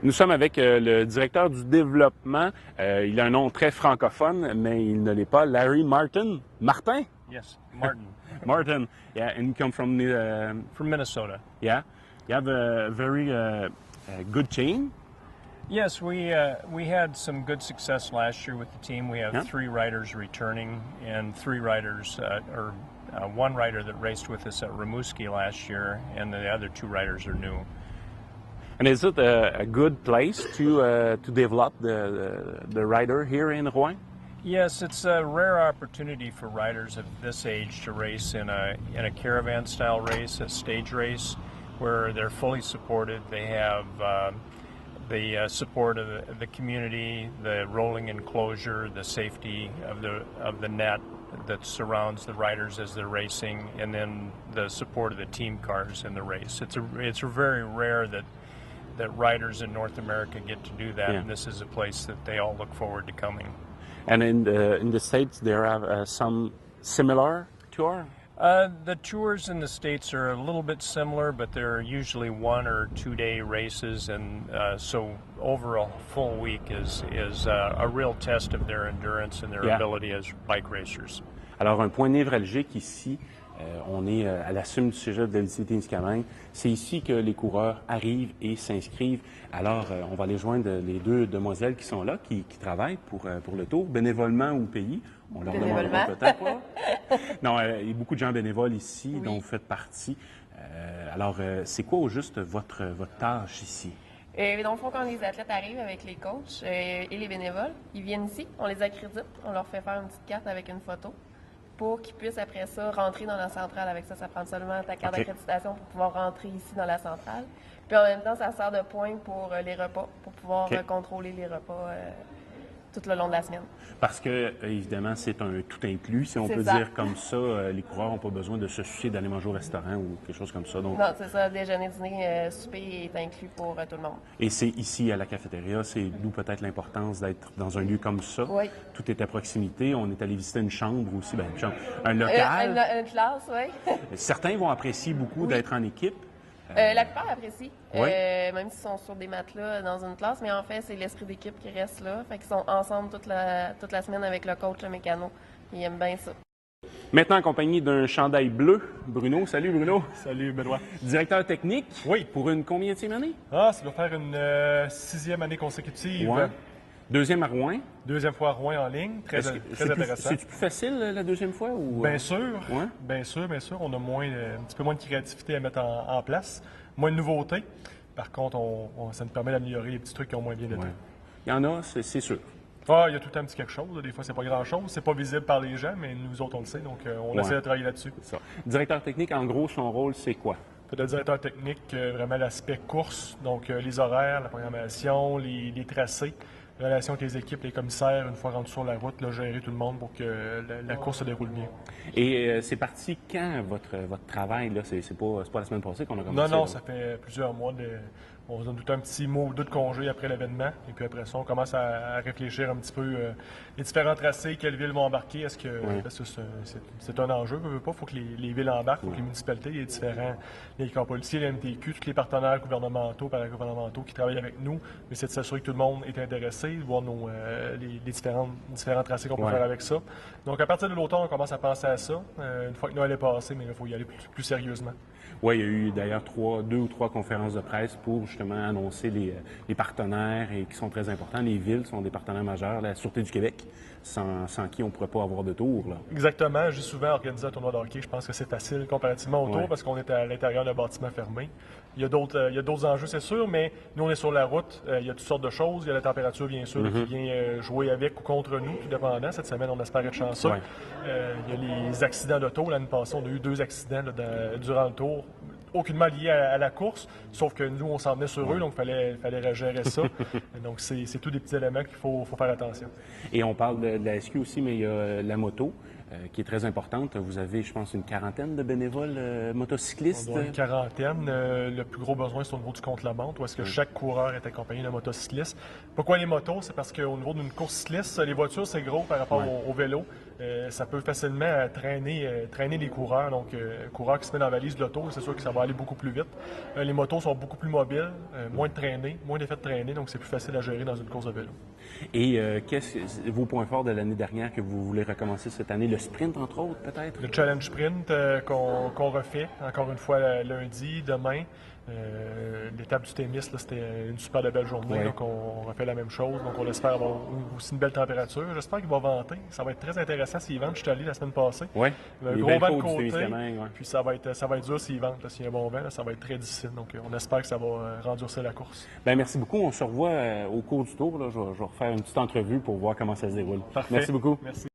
Nous sommes avec le directeur du développement. Il a un nom très francophone, mais il ne l'est pas. Larry Martin. Martin? Yes, Martin. Martin. Yeah, and you come from From Minnesota. yeah. You have a very good team. Yes, we had some good success last year with the team. We have 3 riders returning and 3 riders, one rider that raced with us at Rimouski last year, and the other 2 riders are new. And is it a good place to develop the rider here in Rouen? Yes, it's a rare opportunity for riders of this age to race in a caravan style race, a stage race, where they're fully supported. They have the support of the community, the rolling enclosure, the safety of the net that surrounds the riders as they're racing, and then the support of the team cars in the race. It's very rare that riders in North America get to do that, and this is a place that they all look forward to coming. And in the States, there are some similar tour? The tours in the States are a little bit similar, but they're usually 1 or 2 day races, and so over a full week is a real test of their endurance and their ability as bike racers. Alors, un point névralgique ici, on est à la Summe du Cégep de l'Abitibi-Témiscamingue. C'est ici que les coureurs arrivent et s'inscrivent. Alors, on va aller joindre les 2 demoiselles qui sont là, qui travaillent pour le tour, bénévolement ou payés. On leur demandera peut-être. Non, il y a beaucoup de gens bénévoles ici, dont vous faites partie. Alors, c'est quoi au juste votre tâche ici? Dans le fond, quand les athlètes arrivent avec les coachs et les bénévoles, ils viennent ici, on les accrédite, on leur fait faire une petite carte avec une photo pour qu'ils puissent après ça rentrer dans la centrale. Avec ça, ça prend seulement ta carte d'accréditation pour pouvoir rentrer ici dans la centrale. Puis en même temps, ça sert de point pour les repas, pour pouvoir contrôler les repas tout le long de la semaine. Parce que, évidemment, c'est un tout inclus, si on peut dire comme ça. Les coureurs n'ont pas besoin de se soucier d'aller manger au restaurant ou quelque chose comme ça. Donc... Non, c'est ça. Déjeuner, dîner, souper est inclus pour tout le monde. Et c'est ici, à la cafétéria, c'est d'où peut-être l'importance d'être dans un lieu comme ça. Oui. Tout est à proximité. On est allé visiter une chambre aussi, un local. Une classe, oui. Certains vont apprécier beaucoup d'être en équipe. La plupart apprécient, même s'ils sont sur des matelas dans une classe, mais en fait, c'est l'esprit d'équipe qui reste là. Fait qu'ils sont ensemble toute la semaine avec le coach, le mécano. Ils aiment bien ça. Maintenant en compagnie d'un chandail bleu, Bruno. Salut Bruno. Salut Benoît. Directeur technique. Oui. Pour une combienième année? Ça doit faire une 6e année consécutive. Ouais. 2e à Rouen. 2e fois à Rouen en ligne. Très intéressant. C'est plus facile la 2e fois? Ou... Bien sûr. Ouais. Bien sûr. On a un petit peu moins de créativité à mettre en place. Moins de nouveautés. Par contre, ça nous permet d'améliorer les petits trucs qui ont moins bien été. Il y en a, c'est sûr. Il y a tout le temps un petit quelque chose. Des fois, c'est pas grand-chose. C'est pas visible par les gens, mais nous autres, on le sait. Donc, on essaie de travailler là-dessus. Ça. Directeur technique, en gros, son rôle, c'est quoi? Le directeur technique, vraiment l'aspect course. Donc, les horaires, la programmation, les tracés. Relation avec les équipes, les commissaires, une fois rendus sur la route, gérer tout le monde pour que la course se déroule bien. Et c'est parti quand votre travail? Là? C'est pas la semaine passée qu'on a commencé? Non, ça fait plusieurs mois. On se donne tout un petit mois ou 2 de congé après l'événement. Et puis après ça, on commence à réfléchir un petit peu les différents tracés, quelles villes vont embarquer. Est-ce que c'est un enjeu? Il faut que les villes embarquent, il faut que les municipalités, les corps policiers, les MTQ, tous les partenaires gouvernementaux, paragouvernementaux qui travaillent avec nous, mais c'est de s'assurer que tout le monde est intéressé, de voir les différents tracés qu'on peut faire avec ça. Donc à partir de l'automne, on commence à penser à ça. Une fois que Noël est passé, mais il faut y aller plus sérieusement. Oui, il y a eu d'ailleurs 2 ou 3 conférences de presse pour justement annoncer les partenaires et qui sont très importants. Les villes sont des partenaires majeurs. La Sûreté du Québec, sans qui on ne pourrait pas avoir de tour. Là. Exactement. J'ai souvent organisé un tournoi de hockey. Je pense que c'est facile comparativement au tour parce qu'on est à l'intérieur d'un bâtiment fermé. Il y a d'autres enjeux, c'est sûr, mais nous, on est sur la route. Il y a toutes sortes de choses. Il y a la température, bien sûr, qui vient jouer avec ou contre nous, tout dépendant. Cette semaine, on espère être chanceux. Il y a les accidents d'auto. L'année passée, on a eu 2 accidents durant le tour. Aucunement lié à la course, sauf que nous, on s'en venait sur eux, donc il fallait gérer ça. Donc, c'est tous des petits éléments qu'il faut faire attention. Et on parle de la SQ aussi, mais il y a la moto qui est très importante. Vous avez, je pense, une 40aine de bénévoles motocyclistes. On a une 40aine. Le plus gros besoin, c'est au niveau du contre-la-montre, où est-ce que chaque coureur est accompagné d'un motocycliste. Pourquoi les motos? C'est parce qu'au niveau d'une course cycliste, les voitures, c'est gros par rapport au vélo. ça peut facilement traîner les coureurs. Donc, coureur qui se met dans la valise de l'auto, c'est sûr que ça va aller beaucoup plus vite. Les motos sont beaucoup plus mobiles, moins de traînées, moins d'effet de traînée, donc c'est plus facile à gérer dans une course de vélo. Et qu'est-ce que vos points forts de l'année dernière que vous voulez recommencer cette année? Le sprint, entre autres, peut-être? Le challenge sprint qu'on refait, encore une fois, lundi, demain. L'étape du Témis, c'était une super belle journée, ouais. Donc on refait la même chose, donc on espère avoir aussi une belle température. J'espère qu'il va venter, ça va être très intéressant s'il vente. Je suis allé la semaine passée, Oui, un gros vent de côté, puis ça va être dur s'il vente. S'il y a un bon vent, là, ça va être très difficile, donc on espère que ça va rendurcir la course. Bien, merci beaucoup, on se revoit au cours du tour, là. Je vais refaire une petite entrevue pour voir comment ça se déroule. Parfait. Merci beaucoup. Merci.